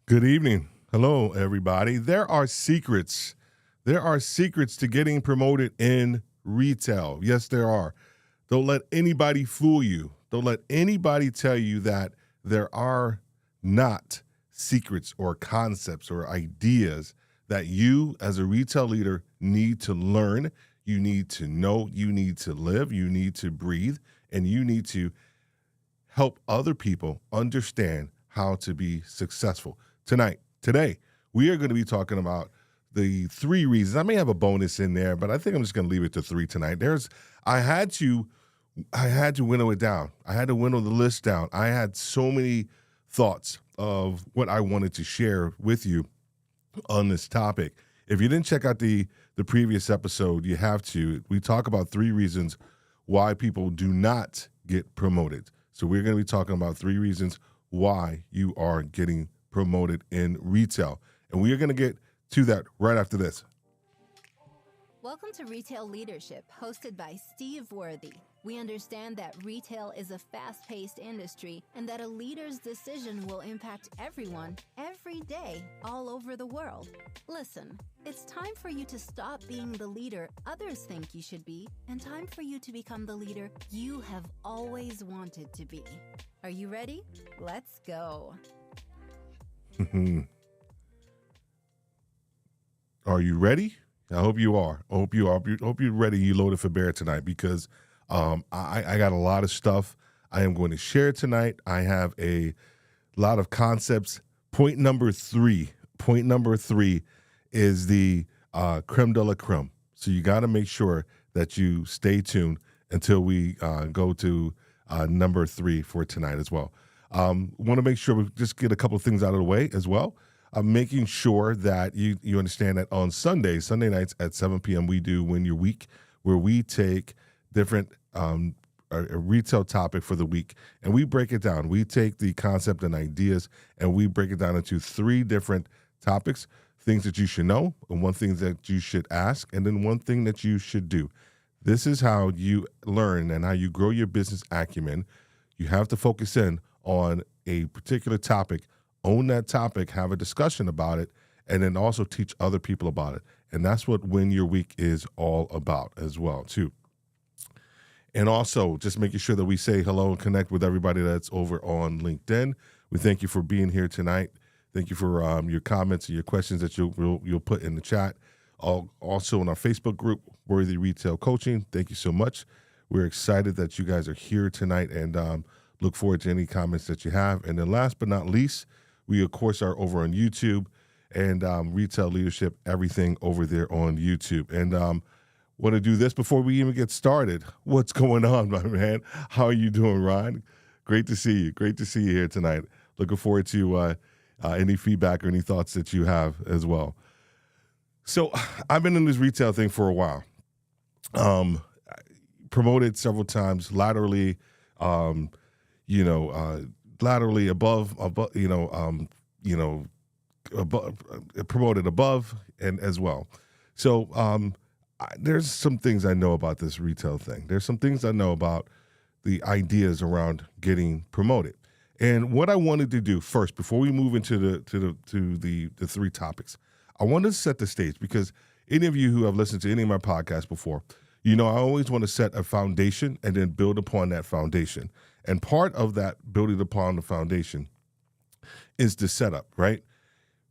Good evening. Hello, everybody. There are secrets. There are secrets to getting promoted in retail. Yes, there are. Don't let anybody fool you. Don't let anybody tell you that there are not secrets or concepts or ideas that you as a retail leader need to learn, you need to know, you need to live, you need to breathe, and you need to help other people understand how to be successful. Today, we are going to be talking about the 3 reasons. I may have a bonus in there, but I think I'm just going to leave it to 3 tonight. I had to winnow it down. I had to winnow the list down. I had so many thoughts of what I wanted to share with you on this topic. If you didn't check out the previous episode, you have to. We talk about 3 reasons why people do not get promoted. So we're going to be talking about 3 reasons why you are getting promoted in retail. And we are going to get to that right after this. Welcome to Retail Leadership, hosted by Steve Worthy. We understand that retail is a fast-paced industry and that a leader's decision will impact everyone, every day, all over the world. Listen, it's time for you to stop being the leader others think you should be and time for you to become the leader you have always wanted to be. Are you ready? Let's go. Are you ready? I hope you are. I hope you are. I hope you're ready. You loaded for bear tonight because I got a lot of stuff I am going to share tonight. I have a lot of concepts. Point number three is the creme de la creme. So you got to make sure that you stay tuned until we go to number 3 for tonight as well. Want to make sure we just get a couple of things out of the way as well. Making sure that you understand that on Sunday nights at 7 p.m., we do Win Your Week, where we take different a retail topic for the week, and we break it down. We take the concept and ideas, and we break it down into 3 different topics, things that you should know, and 1 thing that you should ask, and then 1 thing that you should do. This is how you learn and how you grow your business acumen. You have to focus in on a particular topic, own that topic, have a discussion about it, and then also teach other people about it. And that's what Win Your Week is all about as well, too. And also just making sure that we say hello and connect with everybody that's over on LinkedIn. We thank you for being here tonight. Thank you for your comments and your questions that you'll put in the chat. Also in our Facebook group, Worthy Retail Coaching. Thank you so much. We're excited that you guys are here tonight, and look forward to any comments that you have. And then last but not least, we, of course, are over on YouTube and Retail Leadership, everything over there on YouTube. And want to do this before we even get started. What's going on, my man? How are you doing, Ron? Great to see you. Great to see you here tonight. Looking forward to any feedback or any thoughts that you have as well. So I've been in this retail thing for a while. Promoted several times laterally, laterally above, promoted above and as well. So there's some things I know about this retail thing. There's some things I know about the ideas around getting promoted. And what I wanted to do first, before we move into the three topics, I wanted to set the stage, because any of you who have listened to any of my podcasts before, I always want to set a foundation and then build upon that foundation. And part of that building upon the foundation is the setup, right?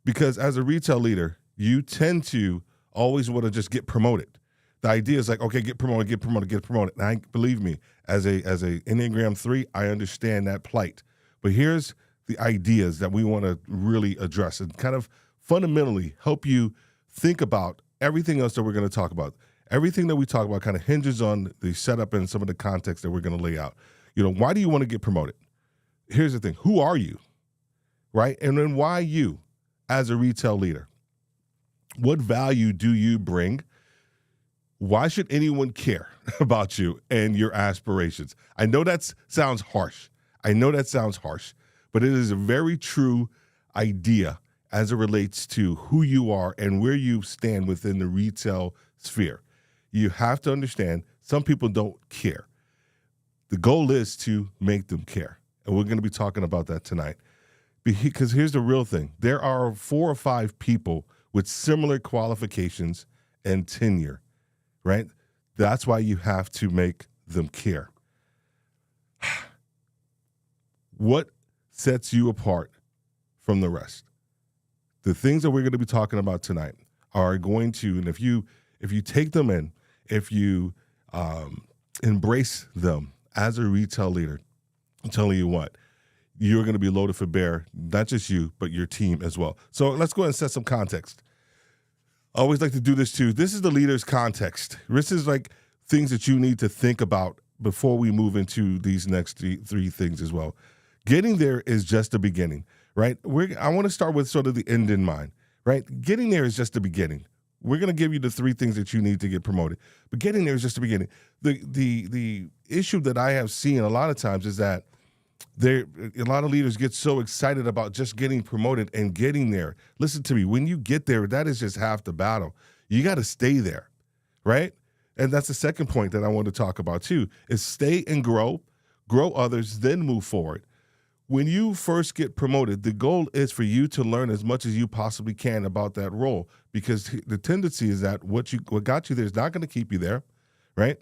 Because as a retail leader, you tend to always want to just get promoted. The idea is like, okay, get promoted. And believe me, as a Enneagram 3, I understand that plight. But here's the ideas that we want to really address and kind of fundamentally help you think about everything else that we're going to talk about. Everything that we talk about kind of hinges on the setup and some of the context that we're going to lay out. Why do you want to get promoted? Here's the thing. Who are you? Right? And then why you as a retail leader? What value do you bring? Why should anyone care about you and your aspirations? I know that sounds harsh. But it is a very true idea as it relates to who you are and where you stand within the retail sphere. You have to understand some people don't care. The goal is to make them care. And we're going to be talking about that tonight. Because here's the real thing. There are 4 or 5 people with similar qualifications and tenure, right? That's why you have to make them care. What sets you apart from the rest? The things that we're going to be talking about tonight are going to, and if you take them in, if you embrace them as a retail leader, I'm telling you what, you're going to be loaded for bear, not just you, but your team as well. So let's go ahead and set some context. I always like to do this too. This is the leader's context. This is like things that you need to think about before we move into these next three things as well. Getting there is just the beginning, right? I want to start with sort of the end in mind, right? Getting there is just the beginning. We're going to give you the 3 things that you need to get promoted, but getting there is just the beginning. The issue that I have seen a lot of times is that a lot of leaders get so excited about just getting promoted and getting there. Listen to me. When you get there, that is just half the battle. You got to stay there, right? And that's the second point that I want to talk about too, is stay and grow others, then move forward. When you first get promoted, the goal is for you to learn as much as you possibly can about that role, because the tendency is that what got you there is not going to keep you there, right?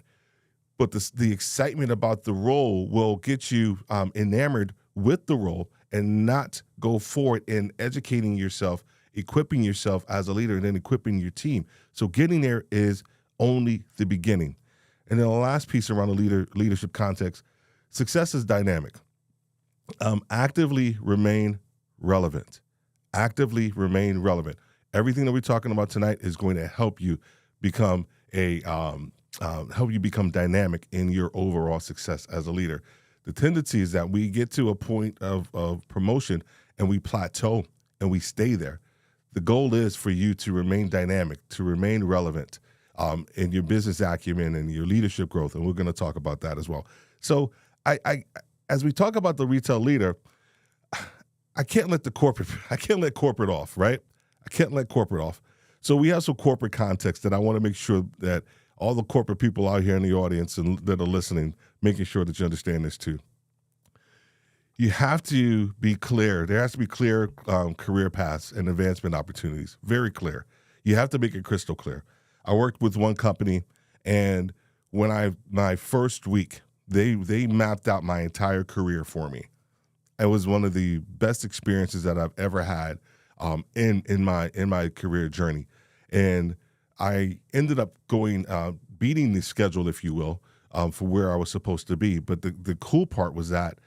But the excitement about the role will get you enamored with the role and not go forward in educating yourself, equipping yourself as a leader, and then equipping your team. So getting there is only the beginning. And then the last piece around the leadership context, success is dynamic. Actively remain relevant. Everything that we're talking about tonight is going to help you become dynamic in your overall success as a leader. The tendency is that we get to a point of promotion and we plateau and we stay there. The goal is for you to remain dynamic, to remain relevant in your business acumen and your leadership growth, and we're going to talk about that as well. So as we talk about the retail leader, I can't let corporate off, right? I can't let corporate off. So we have some corporate context that I want to make sure that all the corporate people out here in the audience and that are listening, making sure that you understand this too. You have to be clear. There has to be clear career paths and advancement opportunities, very clear. You have to make it crystal clear. I worked with one company, and my first week, they mapped out my entire career for me. It was one of the best experiences that I've ever had in my career journey. And I ended up going beating the schedule, if you will, for where I was supposed to be. But the cool part was that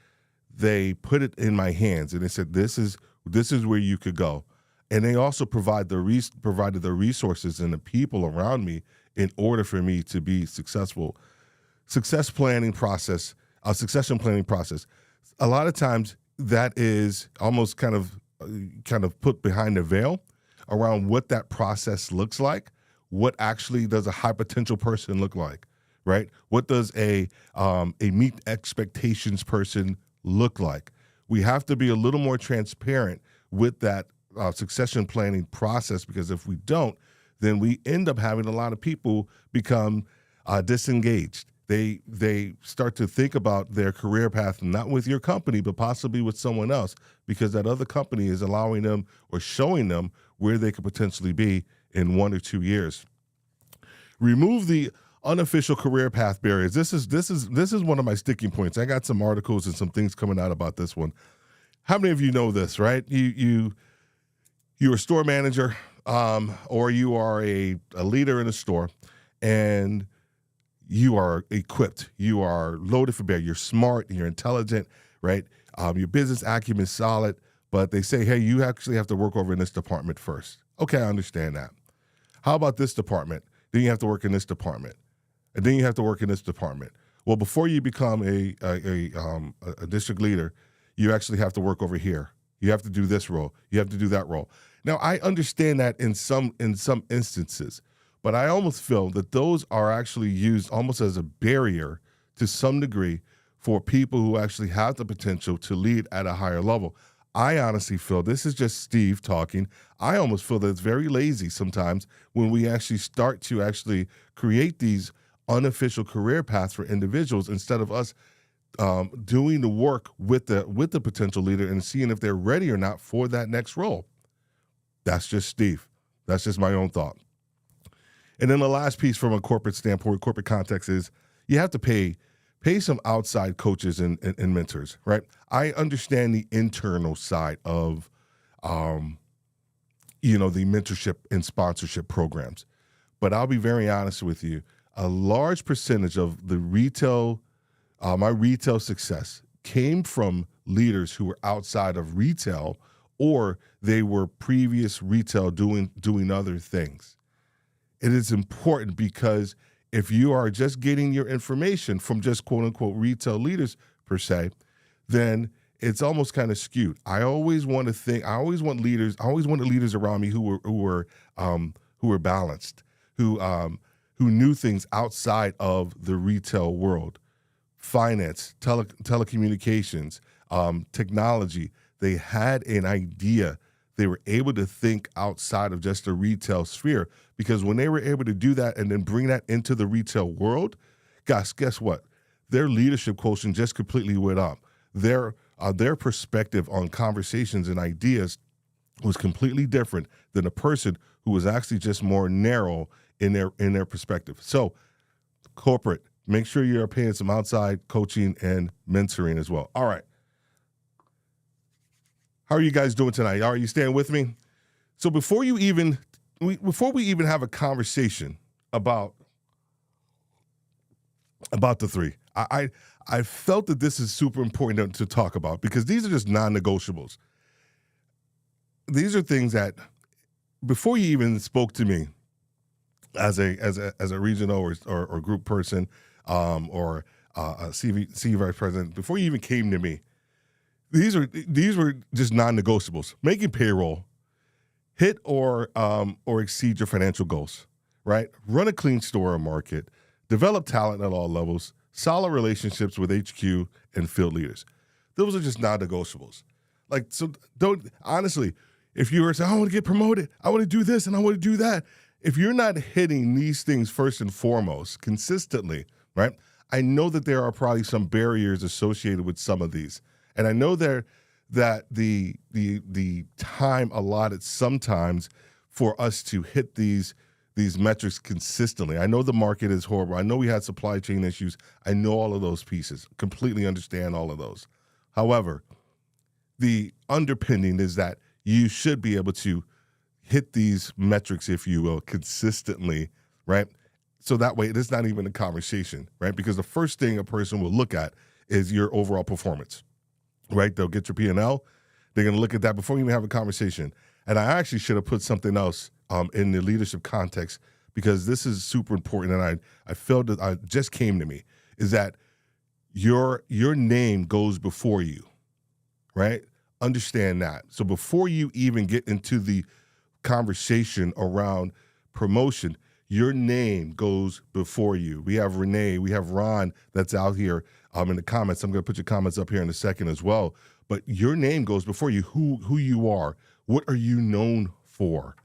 they put it in my hands and they said, this is where you could go. And they also provided the resources and the people around me in order for me to be successful. Succession planning process. A lot of times that is almost kind of put behind the veil around what that process looks like. What actually does a high potential person look like, right? What does a meet expectations person look like? We have to be a little more transparent with that succession planning process, because if we don't, then we end up having a lot of people become disengaged. They start to think about their career path, not with your company, but possibly with someone else, because that other company is allowing them or showing them where they could potentially be in 1 or 2 years. Remove the unofficial career path barriers. This is one of my sticking points. I got some articles and some things coming out about this one. How many of you know this, right? You're a store manager, or you are a leader in a store, and you are equipped. You are loaded for bear. You're smart. You're intelligent, right? Your business acumen is solid, but they say, hey, you actually have to work over in this department first. Okay, I understand that. How about this department? Then you have to work in this department, and then you have to work in this department. Well, before you become a district leader, you actually have to work over here. You have to do this role. You have to do that role. Now, I understand that in some instances, but I almost feel that those are actually used almost as a barrier to some degree for people who actually have the potential to lead at a higher level. I honestly feel, this is just Steve talking, I almost feel that it's very lazy sometimes when we actually start to actually create these unofficial career paths for individuals, instead of us doing the work with the potential leader and seeing if they're ready or not for that next role. That's just Steve. That's just my own thought. And then the last piece from a corporate standpoint, corporate context, is you have to pay some outside coaches and mentors, right? I understand the internal side of, the mentorship and sponsorship programs. But I'll be very honest with you, a large percentage of the my retail success came from leaders who were outside of retail, or they were previous retail doing other things. It is important, because if you are just getting your information from just quote unquote retail leaders per se, then it's almost kind of skewed. I always want leaders around me who were balanced, who knew things outside of the retail world, finance, telecommunications, technology. They had an idea. They were able to think outside of just the retail sphere, because when they were able to do that and then bring that into the retail world, guys, guess what? Their leadership quotient just completely went up. Their perspective on conversations and ideas was completely different than a person who was actually just more narrow in their perspective. So, corporate, make sure you're paying some outside coaching and mentoring as well. All right. How are you guys doing tonight? Are you staying with me? So before we even have a conversation about the three, I felt that this is super important to talk about, because these are just non-negotiables. These are things that, before you even spoke to me as a regional or group person, or a CV vice president, before you even came to me, these were just non-negotiables. Making payroll, hit or exceed your financial goals, right? Run a clean store or market, develop talent at all levels, solid relationships with HQ and field leaders. Those are just non-negotiables. Like, so don't, honestly, if you were saying, I want to get promoted, I want to do this and I want to do that, if you're not hitting these things first and foremost consistently, right? I know that there are probably some barriers associated with some of these. And I know that the time allotted sometimes for us to hit these metrics consistently. I know the market is horrible. I know we had supply chain issues. I know all of those pieces. Completely understand all of those. However, the underpinning is that you should be able to hit these metrics, if you will, consistently, right? So that way it's not even a conversation, right? Because the first thing a person will look at is your overall performance, right? They'll get your P&L. They're going to look at that before you even have a conversation. And I actually should have put something else in the leadership context, because this is super important. And I felt that it just came to me, is that your name goes before you, right? Understand that. So before you even get into the conversation around promotion, your name goes before you. We have Renee, we have Ron that's out here in the comments. I'm going to put your comments up here in a second as well. But your name goes before you, who you are. What are you known for?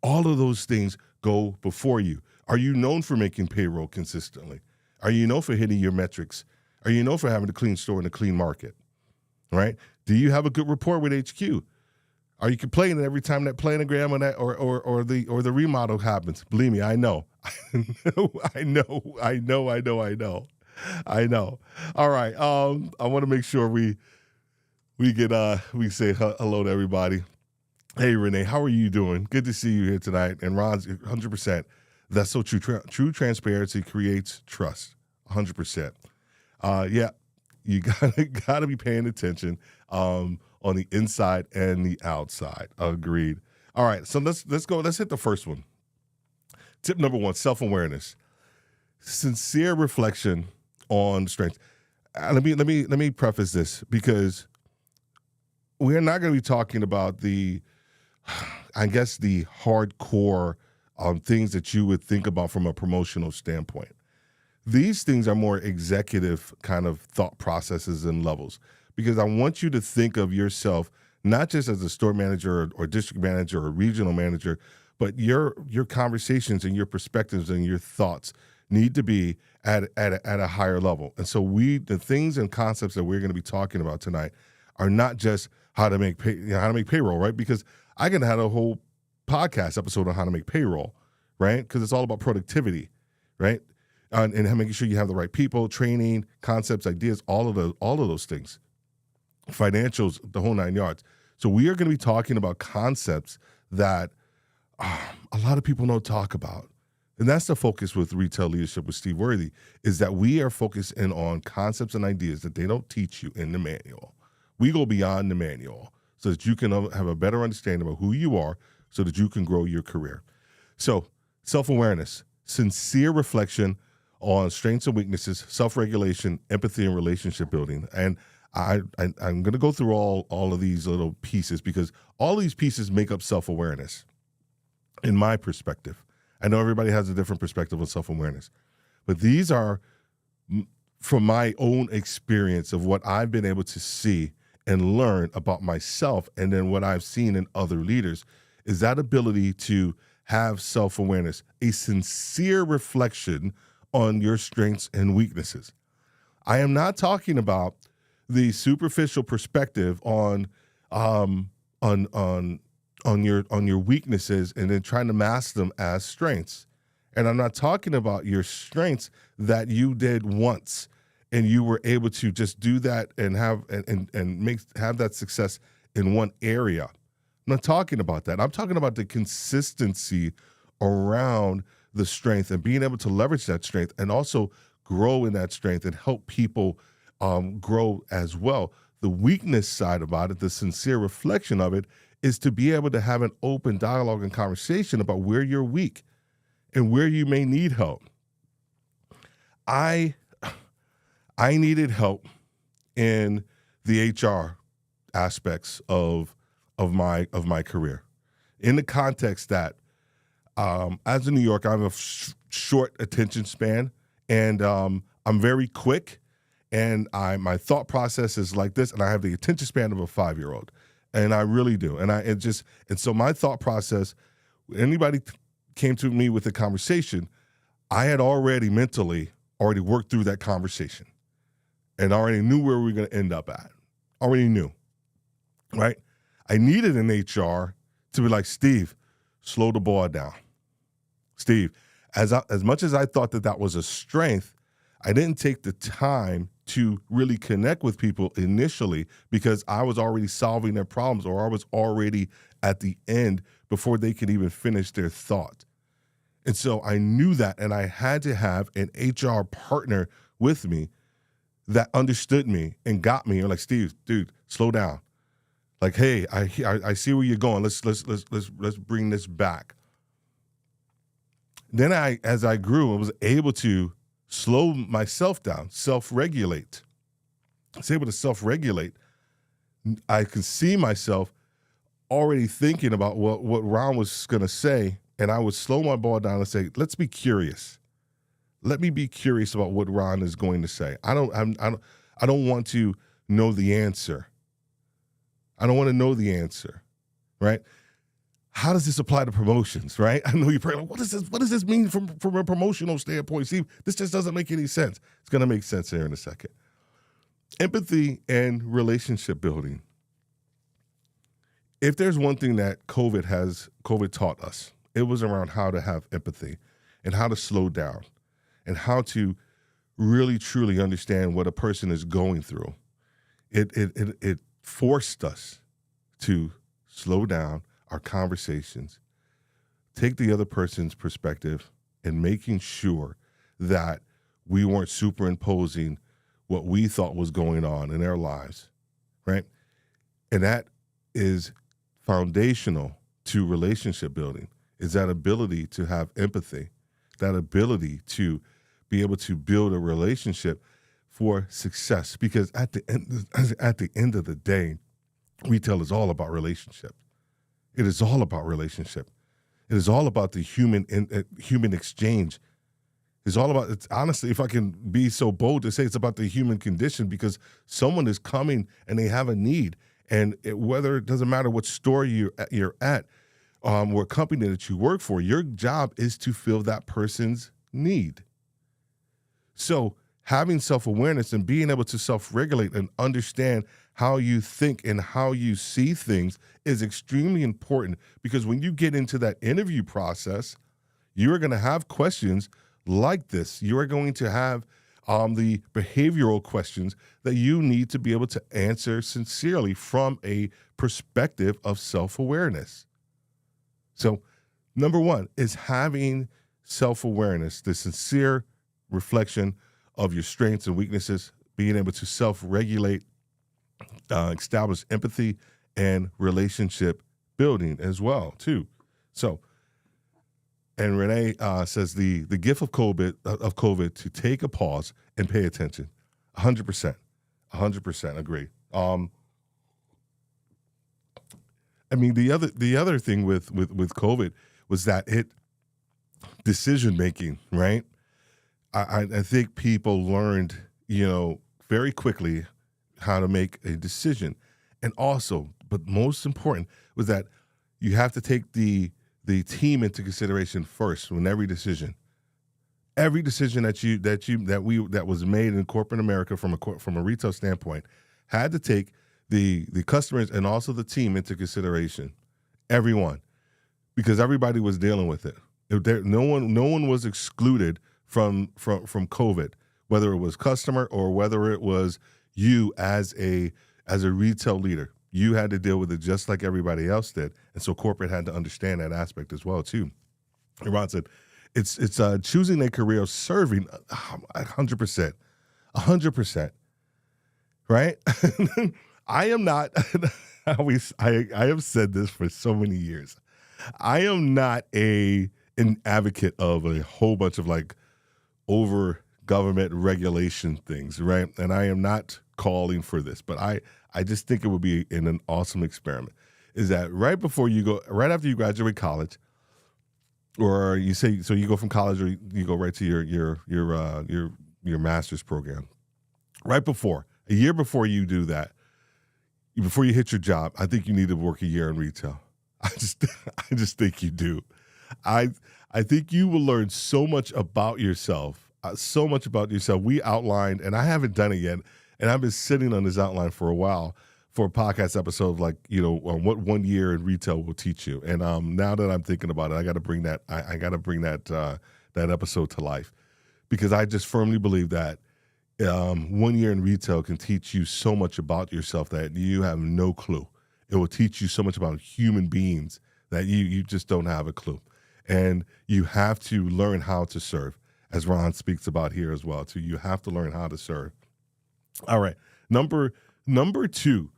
All of those things go before you. Are you known for making payroll consistently? Are you known for hitting your metrics? Are you known for having a clean store and a clean market? Right? Do you have a good rapport with HQ? Are you complaining every time that planogram or that or the remodel happens? Believe me, I know. I know. All right. I want to make sure we say hello to everybody. Hey Renee, how are you doing? Good to see you here tonight. And Ron's 100%. That's so true. True transparency creates trust. 100%. Yeah, you gotta be paying attention on the inside and the outside. Agreed. All right, so let's go. Let's hit the first one. Tip number 1: self-awareness, sincere reflection on strengths. Let me preface this, because we're not going to be talking about the hardcore things that you would think about from a promotional standpoint. These things are more executive kind of thought processes and levels, because I want you to think of yourself not just as a store manager or district manager or regional manager, but your conversations and your perspectives and your thoughts need to be at a higher level. And so the things and concepts that we're going to be talking about tonight are not just how to make payroll, right? Because I can have a whole podcast episode on how to make payroll, right? Because it's all about productivity, right? And making sure you have the right people, training, concepts, ideas, all of those things, financials, the whole 9 yards. So we are going to be talking about concepts that a lot of people don't talk about. And that's the focus with Retail Leadership with Steve Worthy, is that we are focused in on concepts and ideas that they don't teach you in the manual. We go beyond the manual so that you can have a better understanding of who you are, so that you can grow your career. So self-awareness, sincere reflection on strengths and weaknesses, self-regulation, empathy, and relationship building. And I'm going to go through all of these little pieces, because all these pieces make up self-awareness in my perspective. I know everybody has a different perspective on self-awareness, but these are from my own experience of what I've been able to see and learn about myself, and then what I've seen in other leaders, is that ability to have self-awareness, a sincere reflection on your strengths and weaknesses. I am not talking about the superficial perspective on your weaknesses and then trying to mask them as strengths. And I'm not talking about your strengths that you did once and you were able to just do that and have that success in one area. I'm not talking about that. I'm talking about the consistency around the strength and being able to leverage that strength and also grow in that strength and help people grow as well. The weakness side about it, the sincere reflection of it, is to be able to have an open dialogue and conversation about where you're weak and where you may need help. I needed help in the HR aspects of my career, in the context that as a New Yorker, I have a short attention span, and I'm very quick, and my thought process is like this, and I have the attention span of a 5-year-old, and I really do. And so my thought process, anybody came to me with a conversation, I had mentally already worked through that conversation, and already knew where we were going to end up at. Already knew, right? I needed an HR to be like, Steve, slow the ball down. Steve, as much as I thought that was a strength, I didn't take the time to really connect with people initially because I was already solving their problems, or I was already at the end before they could even finish their thought. And so I knew that, and I had to have an HR partner with me that understood me and got me. Or like, Steve, dude, slow down. Like, hey, I see where you're going. Let's bring this back. Then as I grew, I was able to slow myself down, self-regulate. I was able to self-regulate. I could see myself already thinking about what Ron was going to say, and I would slow my ball down and say, let's be curious. Let me be curious about what Ron is going to say. I don't want to know the answer. I don't want to know the answer, right? How does this apply to promotions, right? I know you're probably like, what does this mean from a promotional standpoint? See, this just doesn't make any sense. It's going to make sense here in a second. Empathy and relationship building. If there's one thing that COVID taught us, it was around how to have empathy and how to slow down and how to really, truly understand what a person is going through. It forced us to slow down our conversations, take the other person's perspective, and making sure that we weren't superimposing what we thought was going on in their lives, right? And that is foundational to relationship building, is that ability to have empathy, that ability to be able to build a relationship for success. Because at the end of the day, retail is all about relationship. It is all about relationship. It is all about the human exchange. It's all about, it's honestly, if I can be so bold to say, it's about the human condition, because someone is coming and they have a need. And whether it doesn't matter what store you're at, or company that you work for, your job is to fill that person's need. So having self-awareness and being able to self-regulate and understand how you think and how you see things is extremely important, because when you get into that interview process, you're going to have questions like this. You are going to have the behavioral questions that you need to be able to answer sincerely from a perspective of self-awareness. So number one is having self-awareness, the sincere reflection of your strengths and weaknesses, being able to self-regulate, establish empathy and relationship building as well, too. So, and Renee says the gift of COVID to take a pause and pay attention. 100%, 100% agree. I mean, the other thing with COVID was that decision making, right? I think people learned, very quickly how to make a decision. And also, but most important, was that you have to take the team into consideration first when every decision that was made in corporate America from a retail standpoint had to take the customers and also the team into consideration. Everyone, because everybody was dealing with it. No one was excluded from COVID, whether it was customer or whether it was you as a retail leader. You had to deal with it just like everybody else did. And so corporate had to understand that aspect as well, too. And Ron said, it's choosing a career of serving 100%, 100%, right? I am not, I have said this for so many years. I am not an advocate of a whole bunch of over government regulation things, right? And I am not calling for this, but I just think it would be an awesome experiment. Is that right after you graduate college, or you say, so you go from college or you go right to your master's program. Right before, a year before you do that, before you hit your job, I think you need to work a year in retail. I just think you do. I think you will learn so much about yourself, We outlined, and I haven't done it yet, and I've been sitting on this outline for a while for a podcast episode on what 1 year in retail will teach you. And now that I'm thinking about it, I got to bring that that episode to life, because I just firmly believe that 1 year in retail can teach you so much about yourself that you have no clue. It will teach you so much about human beings that you just don't have a clue. And you have to learn how to serve, as Ron speaks about here as well, too. You have to learn how to serve. All right. Number 2,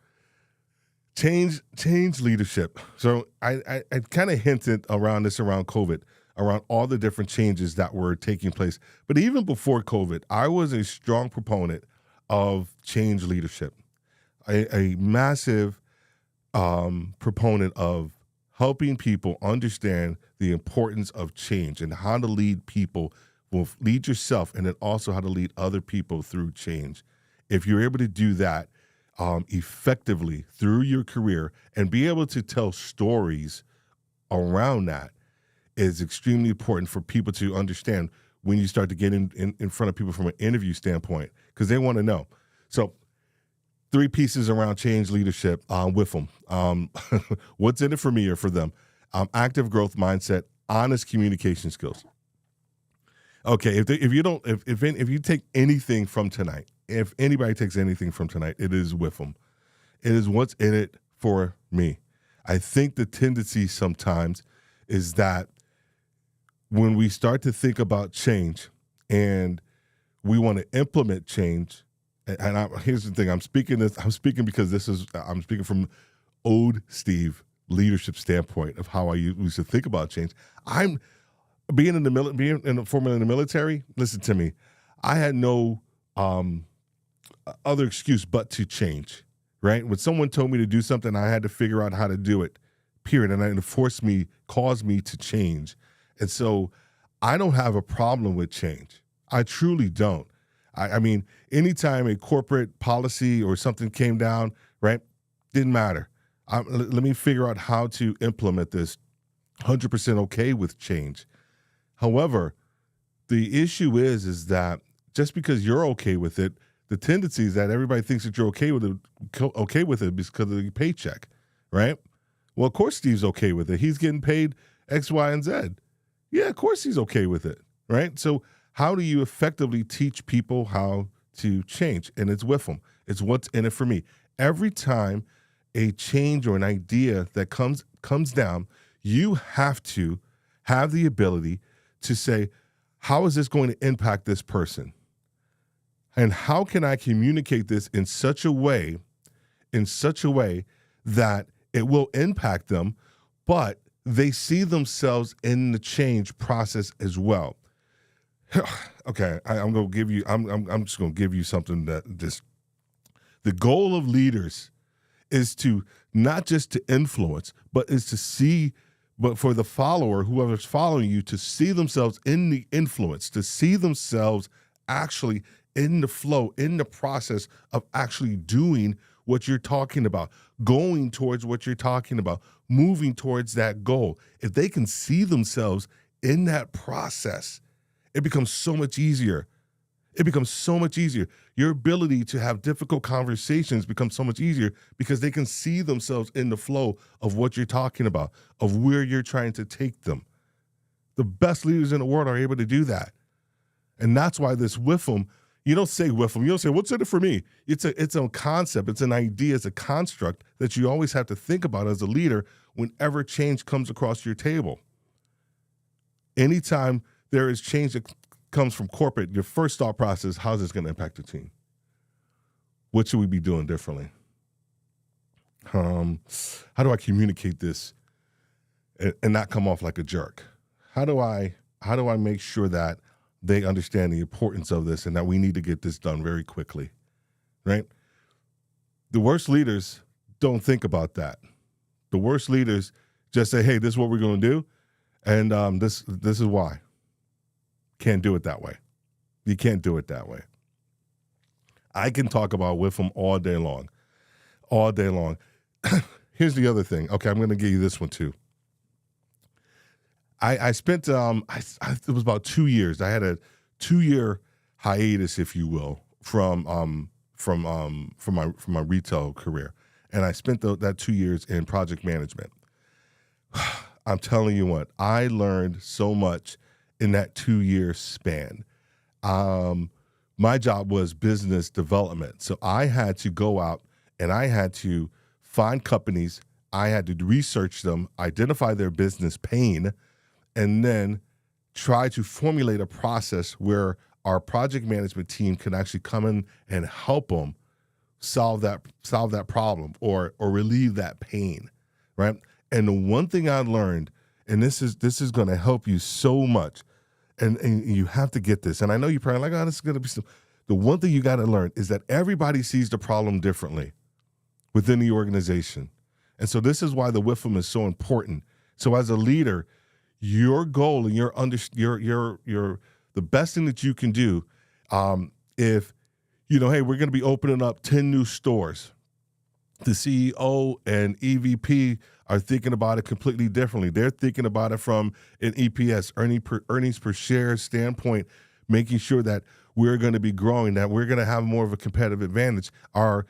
change leadership. So I kind of hinted around COVID, around all the different changes that were taking place. But even before COVID, I was a strong proponent of change leadership, a massive proponent of helping people understand the importance of change and how to lead people, well, lead yourself, and then also how to lead other people through change. If you're able to do that effectively through your career and be able to tell stories around that, is extremely important for people to understand when you start to get in front of people from an interview standpoint, because they want to know. So 3 pieces around change leadership with them. What's in it for me or for them? Active growth mindset, honest communication skills. Okay, if you take anything from tonight, if anybody takes anything from tonight, it is with them. It is what's in it for me. I think the tendency sometimes is that when we start to think about change and we want to implement change, here's the thing, I'm speaking because I'm speaking from old Steve leadership standpoint of how I used to think about change. I'm being in the military. Listen to me, I had no other excuse but to change. Right, when someone told me to do something, I had to figure out how to do it. Period, and it caused me to change. And so I don't have a problem with change. I truly don't. I mean, anytime a corporate policy or something came down, right, didn't matter. Let me figure out how to implement this. 100% okay with change. However, the issue is that just because you're okay with it, the tendency is that everybody thinks that you're okay with it because of the paycheck, right? Well, of course Steve's okay with it. He's getting paid X, Y, and Z. Yeah, of course he's okay with it, right? So how do you effectively teach people how to change? And it's with them. It's what's in it for me. Every time a change or an idea that comes down, you have to have the ability to say, how is this going to impact this person? And how can I communicate this in such a way that it will impact them, but they see themselves in the change process as well? Okay, I'm just going to give you something that the goal of leaders is to not just to influence, but is to see, but for the follower, whoever's following you, to see themselves in the influence, to see themselves actually in the flow, in the process of actually doing what you're talking about, going towards what you're talking about, moving towards that goal. If they can see themselves in that process, it becomes so much easier. It becomes so much easier. Your ability to have difficult conversations becomes so much easier because they can see themselves in the flow of what you're talking about, of where you're trying to take them. The best leaders in the world are able to do that. And that's why this with them, you don't say with them, you don't say, what's in it for me? It's a concept, it's an idea, it's a construct that you always have to think about as a leader whenever change comes across your table. Anytime there is change that comes from corporate, your first thought process, how's this going to impact the team? What should we be doing differently? How do I communicate this and not come off like a jerk? How do I make sure that they understand the importance of this and that we need to get this done very quickly, right? The worst leaders don't think about that. The worst leaders just say, hey, this is what we're going to do, and this is why. Can't do it that way. You can't do it that way. I can talk about with them all day long. All day long. Here's the other thing. Okay, I'm going to give you this one too. I spent it was about 2 years. I had a 2-year hiatus, if you will, from my retail career, and I spent that 2 years in project management. I'm telling you what, I learned so much in that 2-year span. my job was business development. So I had to go out and I had to find companies. I had to research them, identify their business pain, and then try to formulate a process where our project management team can actually come in and help them solve that problem or relieve that pain, right? And the one thing I learned, and this is going to help you so much, and you have to get this. And I know you're probably like, oh, this is going to be some. The one thing you got to learn is that everybody sees the problem differently within the organization. And so this is why the WIFM is so important. So as a leader, your goal and your the best thing that you can do, if hey, we're going to be opening up 10 new stores. The CEO and EVP are thinking about it completely differently. They're thinking about it from an EPS, earnings per share standpoint, making sure that we're going to be growing, that we're going to have more of a competitive advantage. Our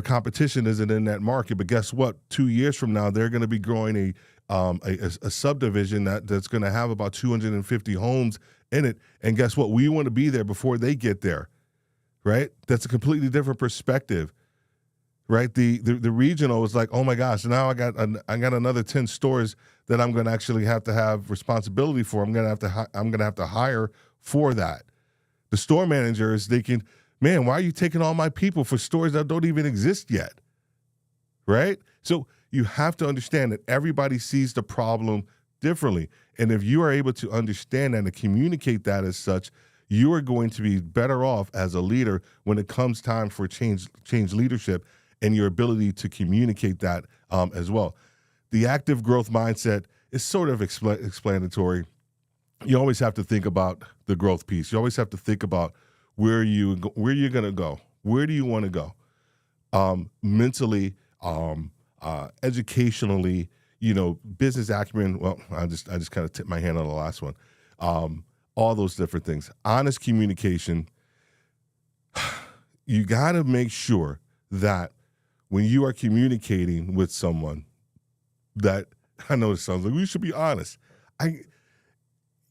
competition isn't in that market, but guess what? 2 years from now, they're going to be growing a subdivision that's going to have about 250 homes in it. And guess what? We want to be there before they get there, right? That's a completely different perspective, right? The regional is like, oh my gosh, now I got another 10 stores that I'm going to actually have responsibility for. I'm going to have to hire for that. The store manager is thinking, man, why are you taking all my people for stores that don't even exist yet, right? So you have to understand that everybody sees the problem differently. And if you are able to understand that and communicate that as such, you are going to be better off as a leader when it comes time for change leadership and your ability to communicate that as well. The active growth mindset is sort of explanatory. You always have to think about the growth piece. You always have to think about where you're going to go. Where do you want to go? Mentally, educationally, business acumen. Well, I just kind of tipped my hand on the last one. All those different things. Honest communication. You got to make sure that when you are communicating with someone, that I know it sounds like we should be honest.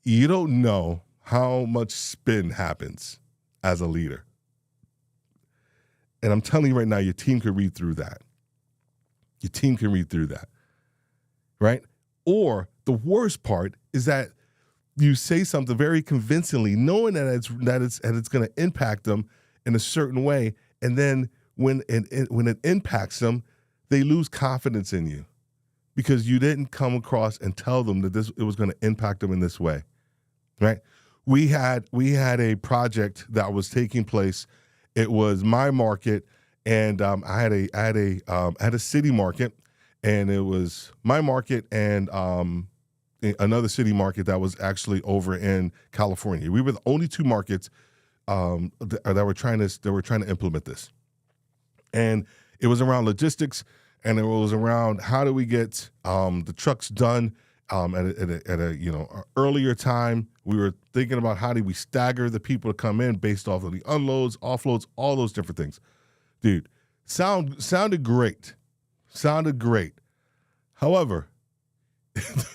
You don't know how much spin happens as a leader. And I'm telling you right now, your team can read through that. Your team can read through that, right? Or the worst part is that you say something very convincingly, knowing that it's going to impact them in a certain way, and then when it impacts them, they lose confidence in you because you didn't come across and tell them that it was going to impact them in this way, right? We had a project that was taking place. It was my market, and I had a city market, and it was my market and another city market that was actually over in California. We were the only two markets that were trying to implement this, and it was around logistics, and it was around how do we get the trucks done at a earlier time. We were thinking about how do we stagger the people to come in based off of the unloads, offloads, all those different things. Dude, sounded great. However,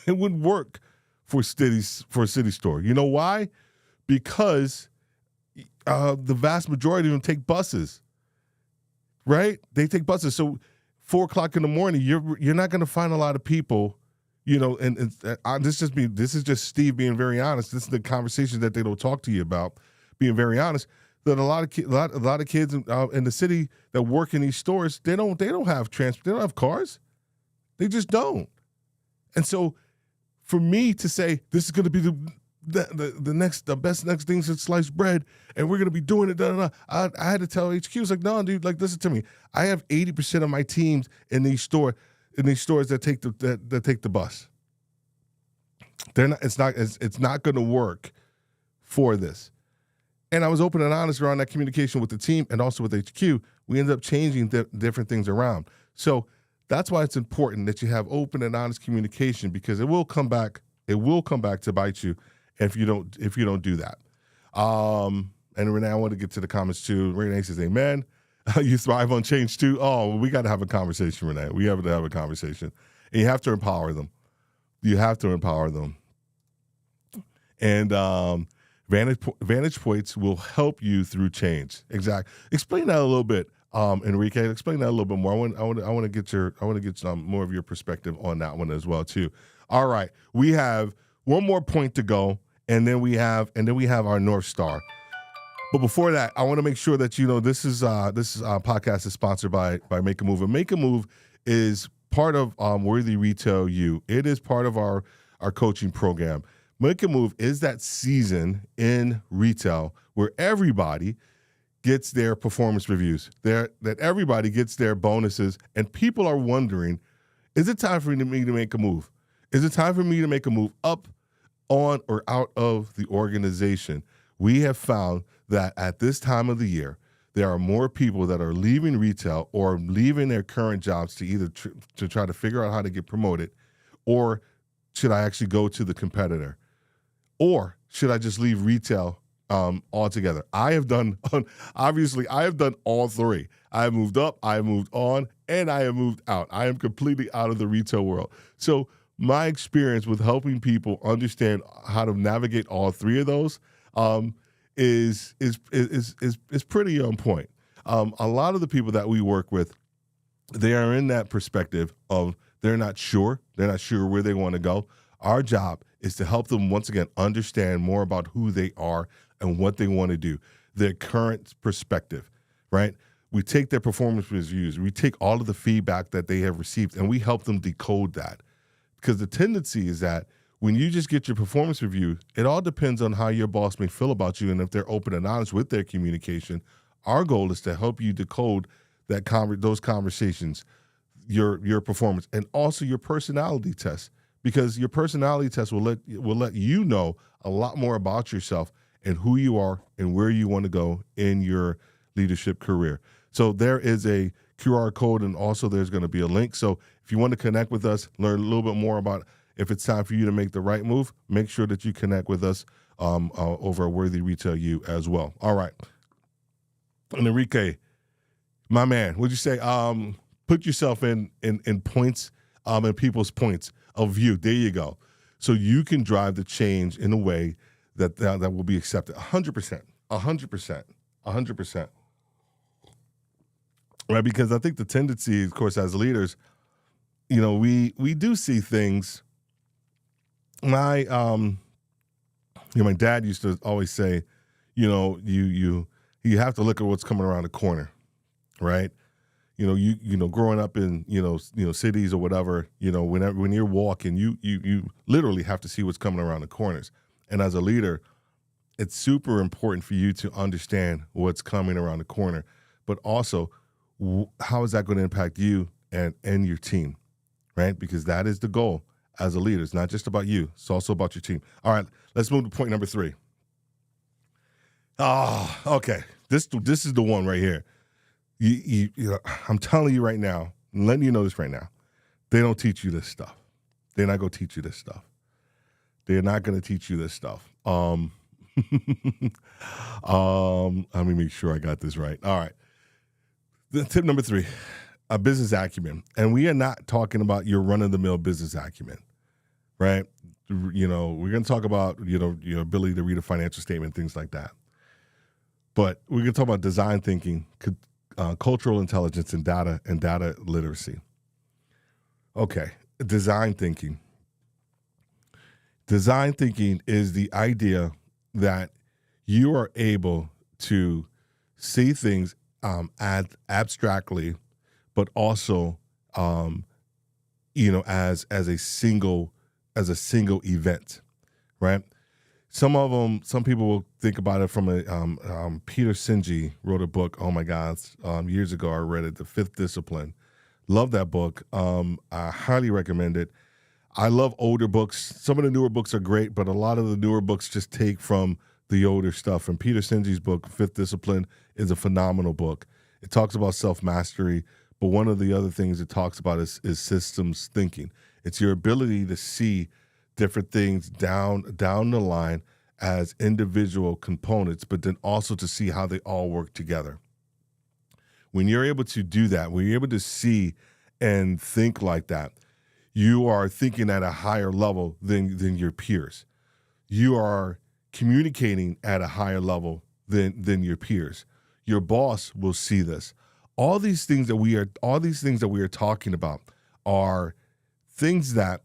it wouldn't work for a city store. You know why? Because the vast majority of them take buses, right? They take buses. So 4:00 in the morning, you're not going to find a lot of people. And this is just Steve being very honest. This is the conversation that they don't talk to you about. Being very honest, that a lot of kids in the city that work in these stores, they don't have transport. They don't have cars. They just don't. And so, for me to say this is going to be the best next thing since sliced bread, and we're going to be doing it, I had to tell HQ, it's like, no, dude, like listen to me. I have 80% of my teams in these stores that take the bus. It's not going to work for this. And I was open and honest around that communication with the team and also with HQ. We ended up changing different things around. So that's why it's important that you have open and honest communication, because it will come back. It will come back to bite you if you don't do that. And Renee, I want to get to the comments too. Renee says, "Amen." You thrive on change too. Oh, well, we got to have a conversation, Renee. We have to have a conversation, and you have to empower them. You have to empower them. And Vantage points will help you through change. Exactly. Explain that a little bit, Enrique. Explain that a little bit more. I want to get some more of your perspective on that one as well too. All right, we have one more point to go, and then we have our North Star. But before that, I want to make sure that this podcast is sponsored by Make a Move. And Make a Move is part of Worthy Retail U. It is part of our coaching program. Make a Move is that season in retail where everybody gets their performance reviews, that everybody gets their bonuses, and people are wondering, is it time for me to make a move? Is it time for me to make a move up, on, or out of the organization? We have found that at this time of the year, there are more people that are leaving retail or leaving their current jobs to either to try to figure out how to get promoted, or should I actually go to the competitor? Or should I just leave retail altogether? I have done all three. I have moved up, I have moved on, and I have moved out. I am completely out of the retail world. So my experience with helping people understand how to navigate all three of those is pretty on point. A lot of the people that we work with, they are in that perspective of they're not sure where they want to go. Our job is to help them once again understand more about who they are and what they want to do, their current perspective, right? We take their performance reviews, we take all of the feedback that they have received, and we help them decode that. Because the tendency is that when you just get your performance review, it all depends on how your boss may feel about you and if they're open and honest with their communication. Our goal is to help you decode those conversations, your performance, and also your personality test. Because your personality test will let you know a lot more about yourself and who you are and where you want to go in your leadership career. So there is a QR code, and also there's going to be a link. So if you want to connect with us, learn a little bit more about if it's time for you to make the right move, make sure that you connect with us over at Worthy Retail U as well. All right. And Enrique, my man, would you say put yourself in points, in people's points of view. There you go. So you can drive the change in a way that will be accepted. 100%. Right? Because I think the tendency, of course, as leaders, we do see things. My dad used to always say, you have to look at what's coming around the corner, right? Growing up in cities or whatever, when you're walking, you literally have to see what's coming around the corners. And as a leader, it's super important for you to understand what's coming around the corner, but also how is that going to impact you and your team, right? Because that is the goal as a leader. It's not just about you; it's also about your team. All right, let's move to point number 3. Okay. This is the one right here. I'm telling you right now, I'm letting you know this right now. They don't teach you this stuff. They're not going to teach you this stuff. They're not going to teach you this stuff. Let me make sure I got this right. All right. The tip number 3, a business acumen. And we are not talking about your run-of-the-mill business acumen, right? We're going to talk about, your ability to read a financial statement, things like that. But we're going to talk about design thinking, cultural intelligence, and data literacy. Okay, design thinking. Design thinking is the idea that you are able to see things abstractly, but also, as a single event, right? Some people will think about it from a Peter Senge wrote a book. Oh my God, years ago I read it, The Fifth Discipline. Love that book. I highly recommend it. I love older books. Some of the newer books are great, but a lot of the newer books just take from the older stuff. And Peter Senge's book, Fifth Discipline, is a phenomenal book. It talks about self-mastery, but one of the other things it talks about is systems thinking. It's your ability to see different things down the line as individual components, but then also to see how they all work together. When you're able to do that, when you're able to see and think like that, you are thinking at a higher level than your peers. You are communicating at a higher level than your peers. Your boss will see this. All these things that we are talking about are things that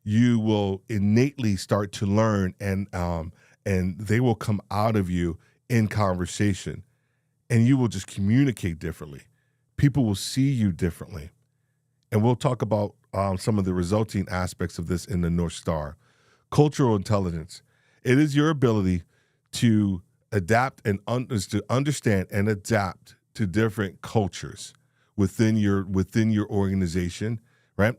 you will innately start to learn, and they will come out of you in conversation, and you will just communicate differently. People will see you differently, and we'll talk about some of the resulting aspects of this in the North Star. Cultural intelligence. It is your ability to adapt and to understand and adapt to different cultures within your organization, right?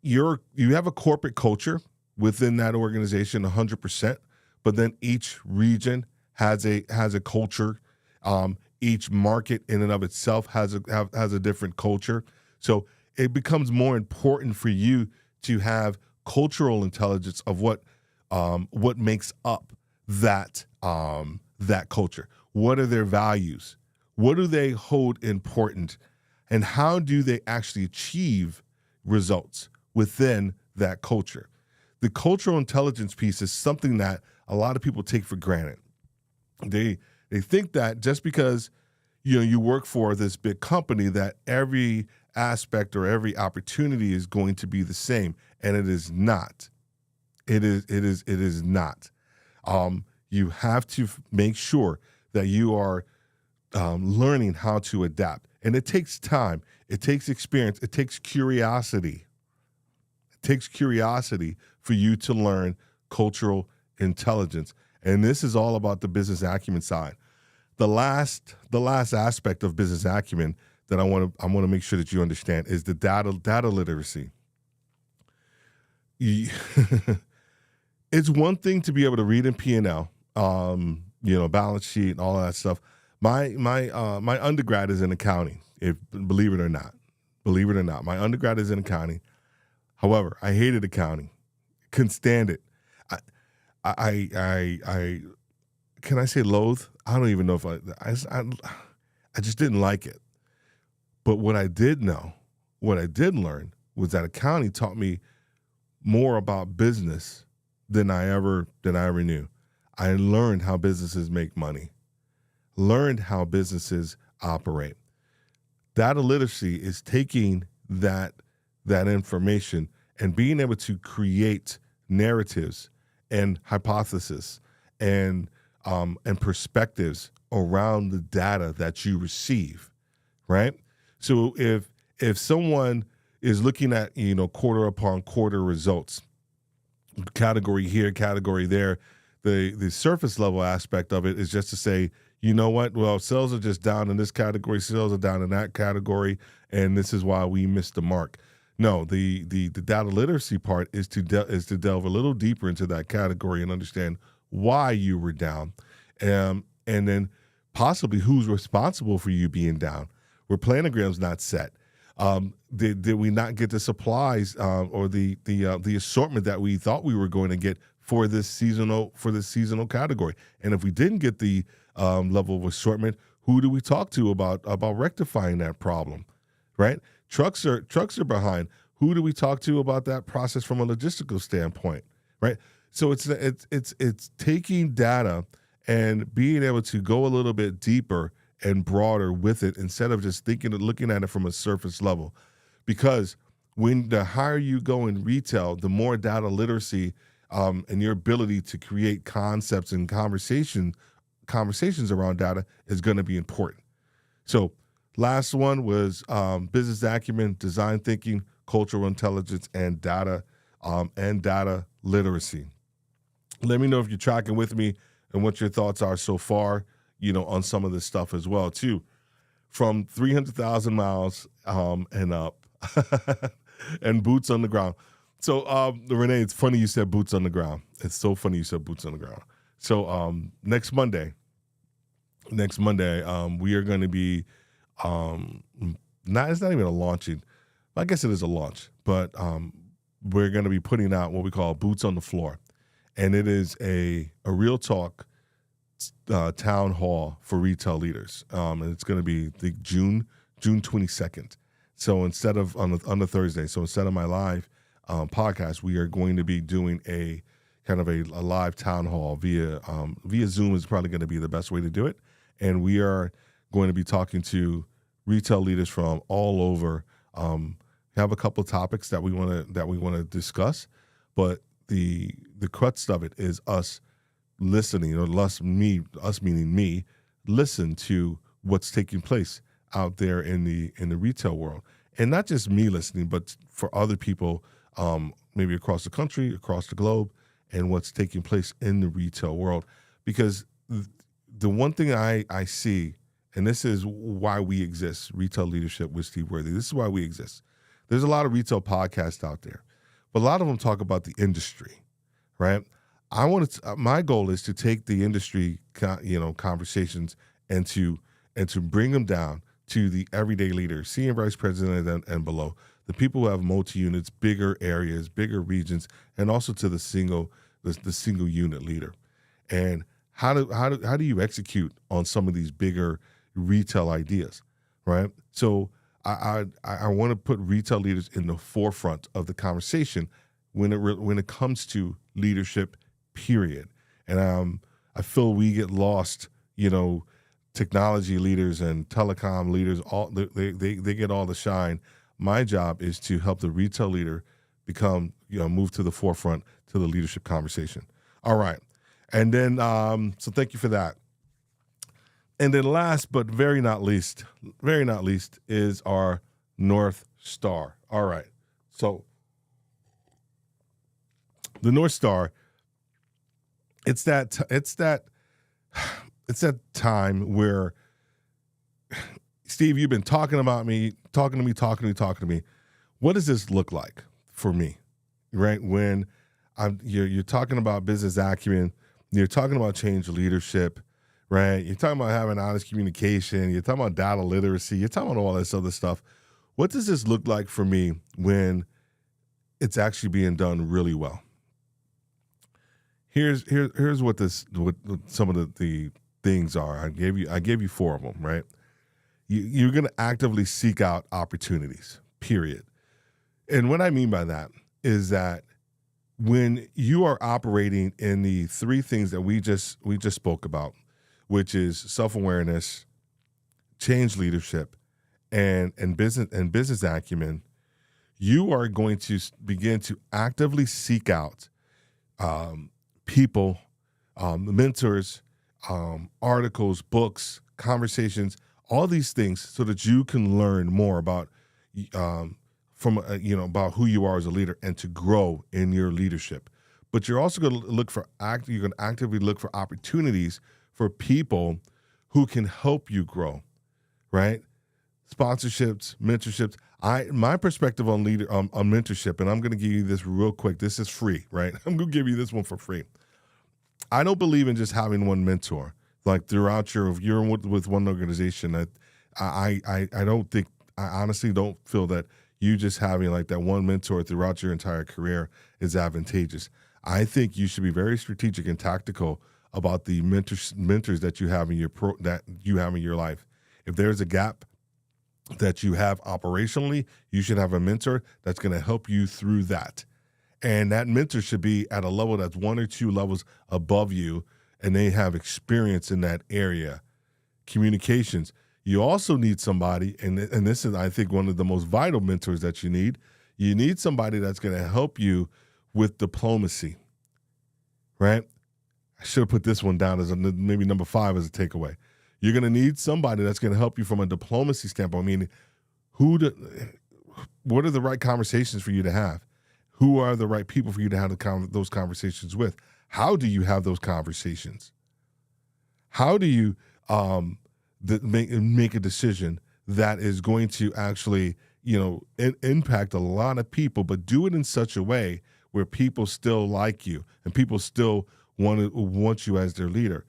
You have a corporate culture within that organization 100%, but then each region has a culture. Each market in and of itself has a different culture. So it becomes more important for you to have cultural intelligence of what makes up that culture. What are their values? What do they hold important? And how do they actually achieve results within that culture? The cultural intelligence piece is something that a lot of people take for granted. They think that just because you work for this big company that every aspect or every opportunity is going to be the same, and it is not. It is not. You have to make sure that you are learning how to adapt, and it takes time. It takes experience. It takes curiosity. It takes curiosity for you to learn cultural intelligence, and this is all about the business acumen side. The last aspect of business acumen that I want to make sure that you understand is the data literacy. It's one thing to be able to read in P&L, balance sheet and all that stuff. My undergrad is in accounting. Believe it or not, my undergrad is in accounting. However, I hated accounting, couldn't stand it. I can I say loathe? I don't even know if I just didn't like it. But what I did learn was that accounting taught me more about business than I ever knew. I learned how businesses make money, learned how businesses operate. Data literacy is taking that information and being able to create narratives and hypotheses and perspectives around the data that you receive, right? So if someone is looking at quarter upon quarter results, category here, category there, the surface level aspect of it is just to say, you know what? Well, sales are just down in this category, sales are down in that category, and this is why we missed the mark. No, the data literacy part is to delve a little deeper into that category and understand why you were down, and then possibly who's responsible for you being down. Were planograms not set? Did we not get the supplies or the assortment that we thought we were going to get for this seasonal category? And if we didn't get the level of assortment, who do we talk to about rectifying that problem? Right? Trucks are behind. Who do we talk to about that process from a logistical standpoint? Right? So it's taking data and being able to go a little bit deeper and broader with it instead of just looking at it from a surface level. Because when the higher you go in retail, the more data literacy and your ability to create concepts and conversations around data is going to be important. So last one was business acumen, design thinking, cultural intelligence, and data literacy. Let me know if you're tracking with me and what your thoughts are so far, on some of this stuff as well, too. From 300,000 miles and up and boots on the ground. So, Renee, it's funny you said boots on the ground. It's so funny you said boots on the ground. So next Monday, we are going to be, it's not even a launching. I guess it is a launch, but we're going to be putting out what we call Boots on the Floor. And it is a real talk town hall for retail leaders. And it's going to be June 22nd. So instead of on the Thursday, so instead of my live podcast, we are going to be doing a kind of a live town hall via Zoom is probably going to be the best way to do it. And we are going to be talking to retail leaders from all over. Have a couple of topics that we want to discuss, but the crux of it is us listening, or us meaning me, listen to what's taking place out there in the retail world, and not just me listening, but for other people, maybe across the country, across the globe, and what's taking place in the retail world. Because the one thing I see, and this is why we exist, Retail Leadership with Steve Worthy. This is why we exist. There's a lot of retail podcasts out there, but a lot of them talk about the industry, right? My goal is to take the industry, conversations and to bring them down to the everyday leader, senior vice president and below, the people who have multi-units, bigger areas, bigger regions, and also to the single unit leader. And how do you execute on some of these bigger retail ideas, right? So I want to put retail leaders in the forefront of the conversation when it comes to leadership, period. And I feel we get lost, technology leaders and telecom leaders, all they get all the shine. My job is to help the retail leader move to the forefront to the leadership conversation. All right. And then, so thank you for that. And then last, but very not least is our North Star. All right. So the North Star, it's that time where, Steve, you've been talking to me. What does this look like for me, right? When you're talking about business acumen, you're talking about change leadership, right? You're talking about having honest communication. You're talking about data literacy. You're talking about all this other stuff. What does this look like for me when it's actually being done really well? Here's what some of the things are. I gave you 4 of them, right? You're going to actively seek out opportunities, period. And what I mean by that is that when you are operating in the 3 things that we just spoke about, which is self-awareness, change leadership, and business acumen, you are going to begin to actively seek out people, mentors, articles, books, conversations, all these things, so that you can learn more about about who you are as a leader and to grow in your leadership. But you're also going to actively look for opportunities for people who can help you grow, right? Sponsorships, mentorships. My perspective on mentorship, and I'm going to give you this real quick. This is free, right? I'm going to give you this one for free. I don't believe in just having one mentor, like throughout if you're with one organization. I honestly don't feel that you just having like that one mentor throughout your entire career is advantageous. I think you should be very strategic and tactical about the mentors that you have in your life. If there's a gap that you have operationally, you should have a mentor that's going to help you through that. And that mentor should be at a level that's 1 or 2 levels above you, and they have experience in that area. Communications. You also need somebody, and this is, I think, one of the most vital mentors that you need. You need somebody that's going to help you with diplomacy, right? I should have put this one down as maybe number 5 as a takeaway. You're going to need somebody that's going to help you from a diplomacy standpoint. I mean, what are the right conversations for you to have? Who are the right people for you to have those conversations with? How do you have those conversations? How do you make a decision that is going to actually, impact a lot of people, but do it in such a way where people still like you and people still want you as their leader?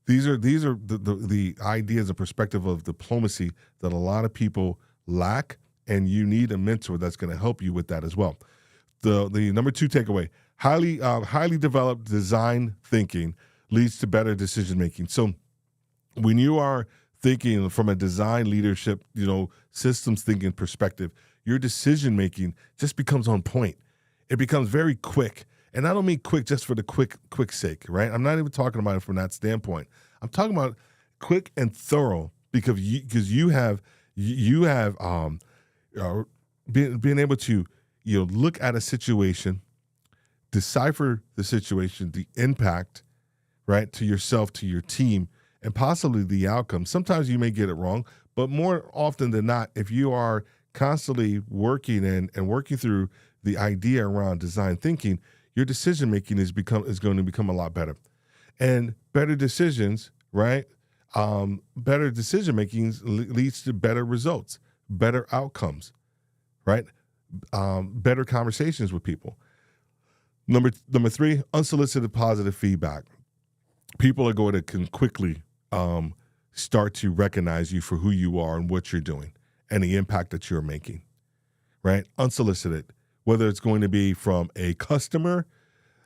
These are the ideas and perspective of diplomacy that a lot of people lack, and you need a mentor that's going to help you with that as well. The number 2 takeaway: highly developed design thinking leads to better decision making. So when you are thinking from a design leadership, systems thinking perspective, your decision making just becomes on point. It becomes very quick, And I don't mean quick just for the quick sake, right? I'm not even talking about it from that standpoint. I'm talking about quick and thorough because you have being able to look at a situation, decipher the situation, the impact, right, to yourself, to your team, and possibly the outcome. Sometimes you may get it wrong, but more often than not, if you are constantly working and working through the idea around design thinking, your decision making is going to become a lot better, and better decisions, right? Better decision making leads to better results, better outcomes, right? Better conversations with people. Number 3, unsolicited positive feedback. People are going to can quickly start to recognize you for who you are and what you're doing and the impact that you're making, right? Unsolicited, whether it's going to be from a customer.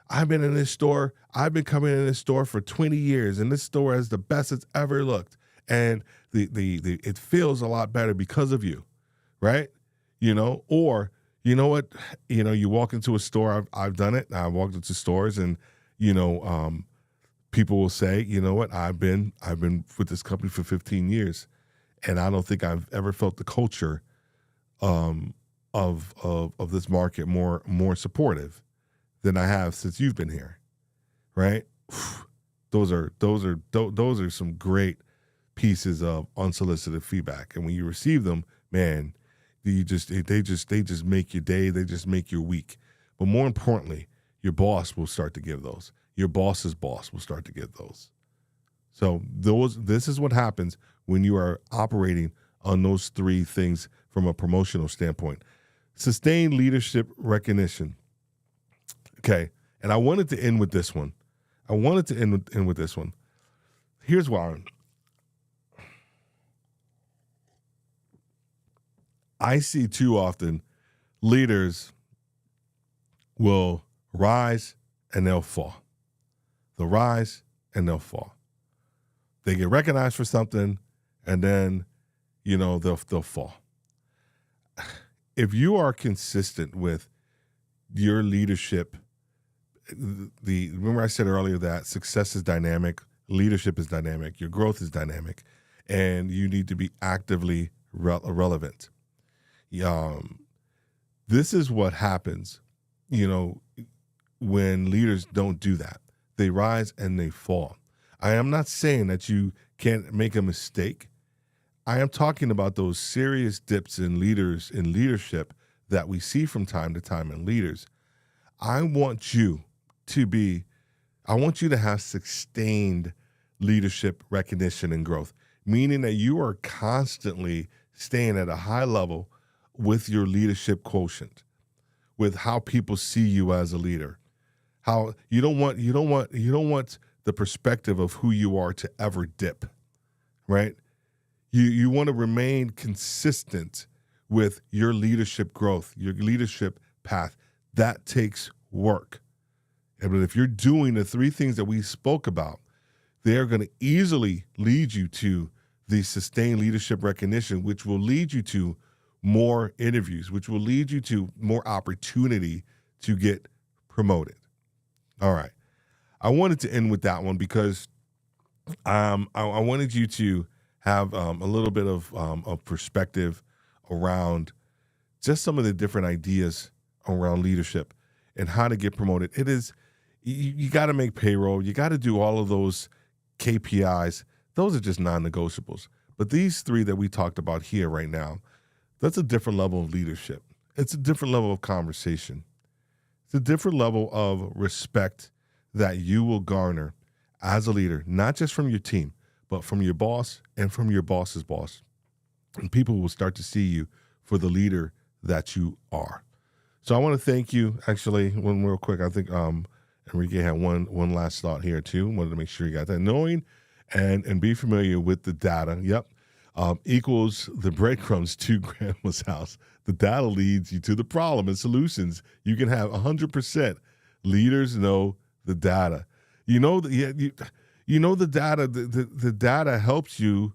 I've been in this store. I've been coming in this store for 20 years, and this store is the best it's ever looked. And it feels a lot better because of you, right? Or you know what? You walk into a store. I've done it. I've walked into stores, and people will say, you know what? I've been with this company for 15 years, and I don't think I've ever felt the culture of this market more supportive than I have since you've been here, right? Those are some great pieces of unsolicited feedback, and when you receive them, man, they just make your day. They just make your week. But more importantly, your boss will start to give those. Your boss's boss will start to give those. So this is what happens when you are operating on those 3 things from a promotional standpoint. Sustained leadership recognition. Okay, and I wanted to end with this one. Here's why. I see too often leaders will rise and they'll fall. They'll rise and they'll fall. They get recognized for something and then, they'll fall. If you are consistent with your leadership, remember I said earlier that success is dynamic, leadership is dynamic, your growth is dynamic, and you need to be actively relevant. This is what happens, when leaders don't do that. They rise and they fall. I am not saying that you can't make a mistake. I am talking about those serious dips in leadership that we see from time to time in leaders. I want you to have sustained leadership recognition and growth, meaning that you are constantly staying at a high level with your leadership quotient, with how people see you as a leader. How you don't want the perspective of who you are to ever dip, right? You want to remain consistent with your leadership growth, your leadership path. That takes work. But if you're doing the 3 things that we spoke about, they are going to easily lead you to the sustained leadership recognition, which will lead you to more interviews, which will lead you to more opportunity to get promoted. All right. I wanted to end with that one because I wanted you to have a little bit of perspective around just some of the different ideas around leadership and how to get promoted. It is, you got to make payroll. You got to do all of those KPIs. Those are just non-negotiables. But these 3 that we talked about here right now, that's a different level of leadership. It's a different level of conversation. It's a different level of respect that you will garner as a leader, not just from your team, but from your boss and from your boss's boss. And people will start to see you for the leader that you are. So I want to thank you. Actually, one real quick, I think Enrique had one last thought here too. Wanted to make sure you got that. Knowing and be familiar with the data. Yep. Equals the breadcrumbs to grandma's house. The data leads you to the problem and solutions. You can have 100%. Leaders know the data. You know the data. The data helps you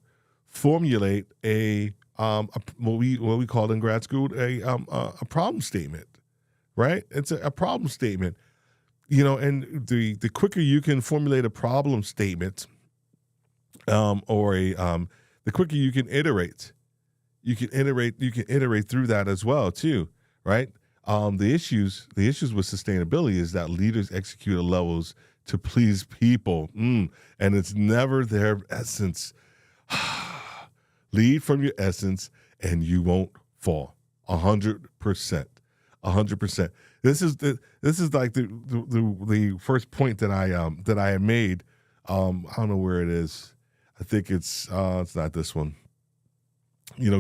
formulate what we call in grad school a problem statement, right? It's a problem statement. and the quicker you can formulate a problem statement, the quicker you can iterate. You can iterate through that as well too, right? The issues with sustainability is that leaders execute at levels to please people, and it's never their essence. Lead from your essence, and you won't fall. 100%, 100%. This is like the first point that I had made. I don't know where it is. I think it's not this one.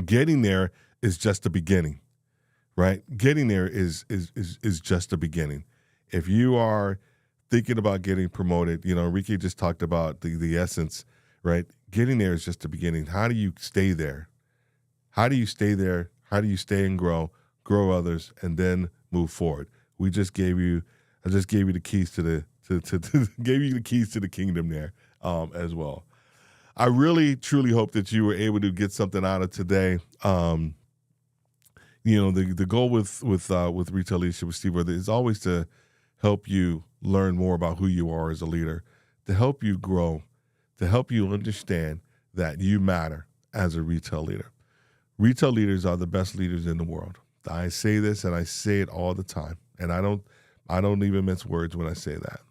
Getting there is just the beginning, right? Getting there is just the beginning. If you are thinking about getting promoted, Enrique just talked about the essence, right? Getting there is just the beginning. How do you stay there? How do you stay there? How do you stay and grow others, and then move forward? I just gave you the keys to the keys to the kingdom there, as well. I really, truly hope that you were able to get something out of today. The goal with Retail Leadership with Steve Worthy is always to help you learn more about who you are as a leader, to help you grow, to help you understand that you matter as a retail leader. Retail leaders are the best leaders in the world. I say this and I say it all the time, and I don't even mince words when I say that.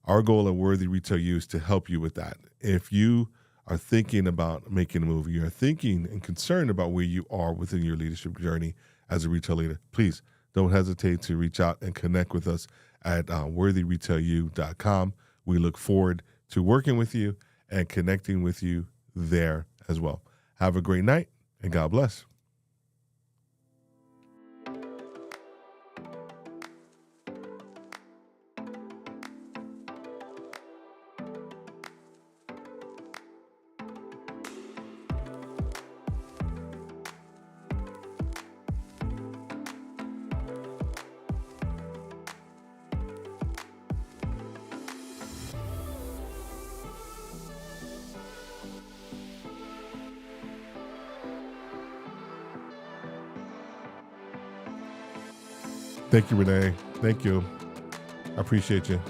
Our goal at Worthy Retail U is to help you with that. If you are thinking about making a move, you're thinking and concerned about where you are within your leadership journey as a retail leader, please don't hesitate to reach out and connect with us at worthyretailu.com. We look forward to working with you and connecting with you there as well. Have a great night, and God bless. Thank you, Renee. Thank you. I appreciate you.